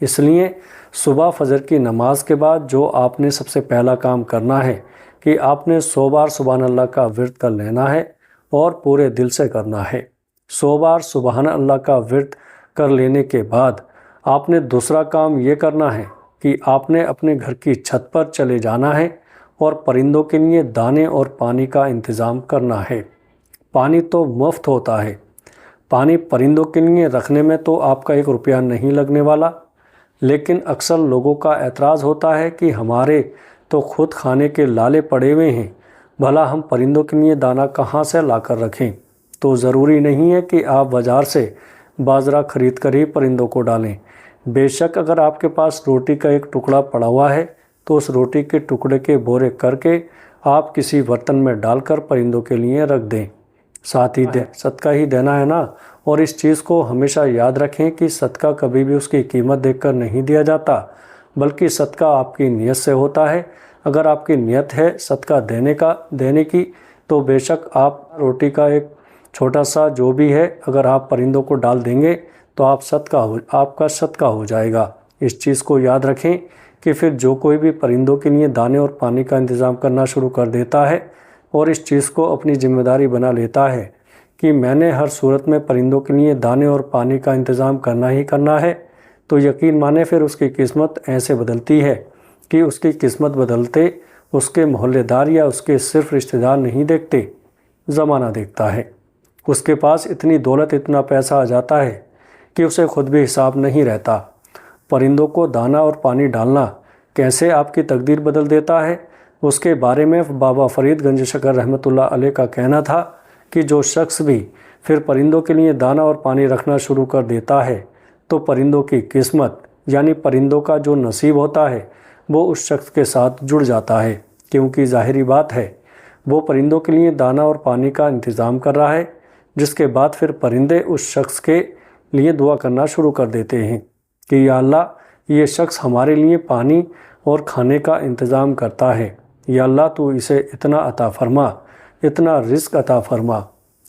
اس لیے صبح فجر کی نماز کے بعد جو آپ نے سب سے پہلا کام کرنا ہے کہ آپ نے 100 بار سبحان اللہ کا ورد کر لینا ہے اور پورے دل سے کرنا ہے۔ 100 بار سبحان اللہ کا ورد کر لینے کے بعد آپ نے دوسرا کام یہ کرنا ہے کہ آپ نے اپنے گھر کی چھت پر چلے جانا ہے اور پرندوں کے لیے دانے اور پانی کا انتظام کرنا ہے۔ پانی تو مفت ہوتا ہے، پانی پرندوں کے لیے رکھنے میں تو آپ کا 1 روپیہ نہیں لگنے والا، لیکن اکثر لوگوں کا اعتراض ہوتا ہے کہ ہمارے تو خود کھانے کے لالے پڑے ہوئے ہیں، بھلا ہم پرندوں کے لیے دانہ کہاں سے لا کر رکھیں؟ تو ضروری نہیں ہے کہ آپ بازار سے باجرہ خرید کر ہی پرندوں کو ڈالیں۔ بے شک اگر آپ کے پاس روٹی کا ایک ٹکڑا پڑا ہوا ہے تو اس روٹی کے ٹکڑے کے بورے کر کے آپ کسی برتن میں ڈال کر پرندوں کے لیے رکھ دیں۔ ساتھ ہی صدقہ ہی دینا ہے نا، اور اس چیز کو ہمیشہ یاد رکھیں کہ صدقہ کبھی بھی اس کی قیمت دیکھ کر نہیں دیا جاتا، بلکہ صدقہ آپ کی نیت سے ہوتا ہے۔ اگر آپ کی نیت ہے صدقہ دینے کی تو بے شک آپ روٹی کا ایک چھوٹا سا جو بھی ہے اگر آپ پرندوں کو ڈال دیں گے تو آپ کا صدقہ ہو جائے گا۔ اس چیز کو یاد رکھیں کہ پھر جو کوئی بھی پرندوں کے لیے دانے اور پانی کا انتظام کرنا شروع کر دیتا ہے اور اس چیز کو اپنی ذمہ داری بنا لیتا ہے کہ میں نے ہر صورت میں پرندوں کے لیے دانے اور پانی کا انتظام کرنا ہی کرنا ہے، تو یقین مانے پھر اس کی قسمت ایسے بدلتی ہے کہ اس کی قسمت بدلتے اس کے محلے دار یا اس کے صرف رشتہ دار نہیں دیکھتے، زمانہ دیکھتا ہے۔ اس کے پاس اتنی دولت، اتنا پیسہ آ جاتا ہے کہ اسے خود بھی حساب نہیں رہتا۔ پرندوں کو دانہ اور پانی ڈالنا کیسے آپ کی تقدیر بدل دیتا ہے، اس کے بارے میں بابا فرید گنج شکر رحمۃ اللہ علیہ کا کہنا تھا کہ جو شخص بھی پھر پرندوں کے لیے دانہ اور پانی رکھنا شروع کر دیتا ہے تو پرندوں کی قسمت یعنی پرندوں کا جو نصیب ہوتا ہے وہ اس شخص کے ساتھ جڑ جاتا ہے، کیونکہ ظاہری بات ہے وہ پرندوں کے لیے دانہ اور پانی کا انتظام کر رہا ہے، جس کے بعد پھر پرندے اس شخص کے لیے دعا کرنا شروع کر دیتے ہیں کہ یا اللہ یہ شخص ہمارے لیے پانی اور کھانے کا انتظام کرتا ہے، یا اللہ تو اسے اتنا عطا فرما، اتنا رزق عطا فرما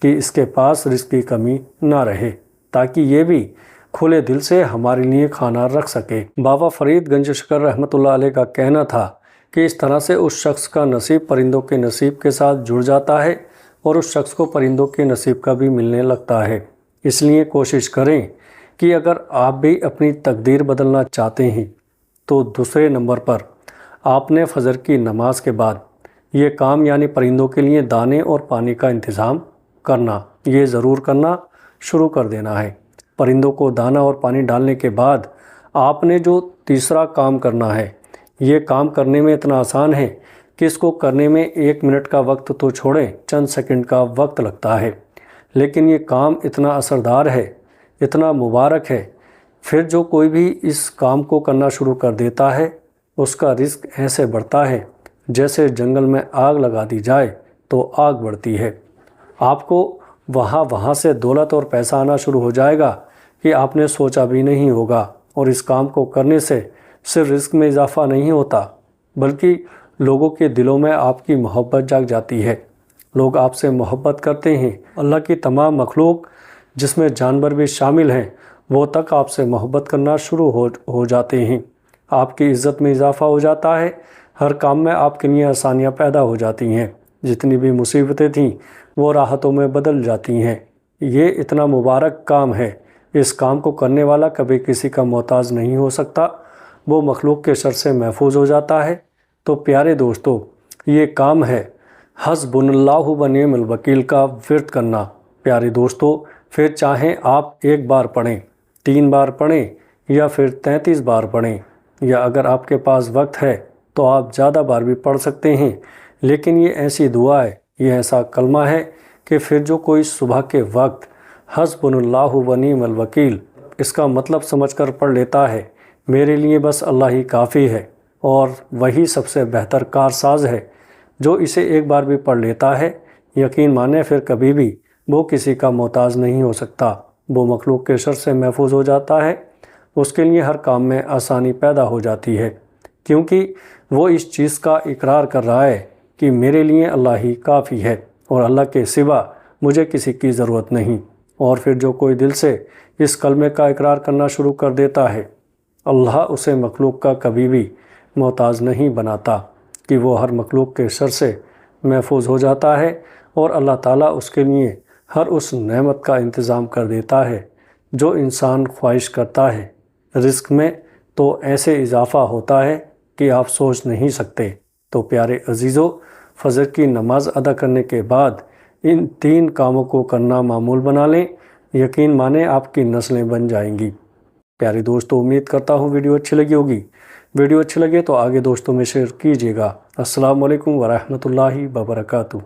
کہ اس کے پاس رزق کی کمی نہ رہے، تاکہ یہ بھی کھلے دل سے ہمارے لیے کھانا رکھ سکے۔ بابا فرید گنج شکر رحمۃ اللہ علیہ کا کہنا تھا کہ اس طرح سے اس شخص کا نصیب پرندوں کے نصیب کے ساتھ جڑ جاتا ہے اور اس شخص کو پرندوں کے نصیب کا بھی ملنے لگتا ہے۔ اس لیے کوشش کریں کہ اگر آپ بھی اپنی تقدیر بدلنا چاہتے ہیں تو دوسرے نمبر پر آپ نے فجر کی نماز کے بعد یہ کام یعنی پرندوں کے لیے دانے اور پانی کا انتظام کرنا، یہ ضرور کرنا شروع کر دینا ہے۔ پرندوں کو دانہ اور پانی ڈالنے کے بعد آپ نے جو تیسرا کام کرنا ہے، یہ کام کرنے میں اتنا آسان ہے کہ اس کو کرنے میں 1 منٹ کا وقت تو چھوڑیں، چند سیکنڈ کا وقت لگتا ہے، لیکن یہ کام اتنا اثردار ہے، اتنا مبارک ہے۔ پھر جو کوئی بھی اس کام کو کرنا شروع کر دیتا ہے اس کا رزق ایسے بڑھتا ہے جیسے جنگل میں آگ لگا دی جائے تو آگ بڑھتی ہے۔ آپ کو وہاں سے دولت اور پیسہ آنا شروع ہو جائے گا کہ آپ نے سوچا بھی نہیں ہوگا، اور اس کام کو کرنے سے صرف رزق میں اضافہ نہیں ہوتا بلکہ لوگوں کے دلوں میں آپ کی محبت جاگ جاتی ہے، لوگ آپ سے محبت کرتے ہیں۔ اللہ کی تمام مخلوق جس میں جانور بھی شامل ہیں وہ تک آپ سے محبت کرنا شروع ہو جاتے ہیں، آپ کی عزت میں اضافہ ہو جاتا ہے، ہر کام میں آپ کے لیے آسانیاں پیدا ہو جاتی ہیں، جتنی بھی مصیبتیں تھیں وہ راحتوں میں بدل جاتی ہیں۔ یہ اتنا مبارک کام ہے، اس کام کو کرنے والا کبھی کسی کا محتاج نہیں ہو سکتا، وہ مخلوق کے شر سے محفوظ ہو جاتا ہے۔ تو پیارے دوستو، یہ کام ہے حسبنا اللہ و نعم الوکیل کا ورد کرنا۔ پیارے دوستو، پھر چاہیں آپ 1 بار پڑھیں، 3 بار پڑھیں یا پھر 33 بار پڑھیں، یا اگر آپ کے پاس وقت ہے تو آپ زیادہ بار بھی پڑھ سکتے ہیں، لیکن یہ ایسی دعا ہے، یہ ایسا کلمہ ہے کہ پھر جو کوئی صبح کے وقت حسبنا اللہ و نعم الوکیل اس کا مطلب سمجھ کر پڑھ لیتا ہے، میرے لیے بس اللہ ہی کافی ہے اور وہی سب سے بہتر کارساز ہے، جو اسے 1 بار بھی پڑھ لیتا ہے یقین مانے پھر کبھی بھی وہ کسی کا محتاج نہیں ہو سکتا، وہ مخلوق کے شر سے محفوظ ہو جاتا ہے، اس کے لیے ہر کام میں آسانی پیدا ہو جاتی ہے، کیونکہ وہ اس چیز کا اقرار کر رہا ہے کہ میرے لیے اللہ ہی کافی ہے اور اللہ کے سوا مجھے کسی کی ضرورت نہیں۔ اور پھر جو کوئی دل سے اس کلمے کا اقرار کرنا شروع کر دیتا ہے، اللہ اسے مخلوق کا کبھی بھی محتاج نہیں بناتا کہ وہ ہر مخلوق کے شر سے محفوظ ہو جاتا ہے، اور اللہ تعالیٰ اس کے لیے ہر اس نعمت کا انتظام کر دیتا ہے جو انسان خواہش کرتا ہے۔ رزق میں تو ایسے اضافہ ہوتا ہے کہ آپ سوچ نہیں سکتے۔ تو پیارے عزیزو، فجر کی نماز ادا کرنے کے بعد ان 3 کاموں کو کرنا معمول بنا لیں، یقین مانیں آپ کی نسلیں بن جائیں گی۔ پیارے دوستو، امید کرتا ہوں ویڈیو اچھی لگی ہوگی۔ ویڈیو اچھی لگے تو آگے دوستوں میں شیئر کیجیے گا۔ السلام علیکم ورحمۃ اللہ وبرکاتہ۔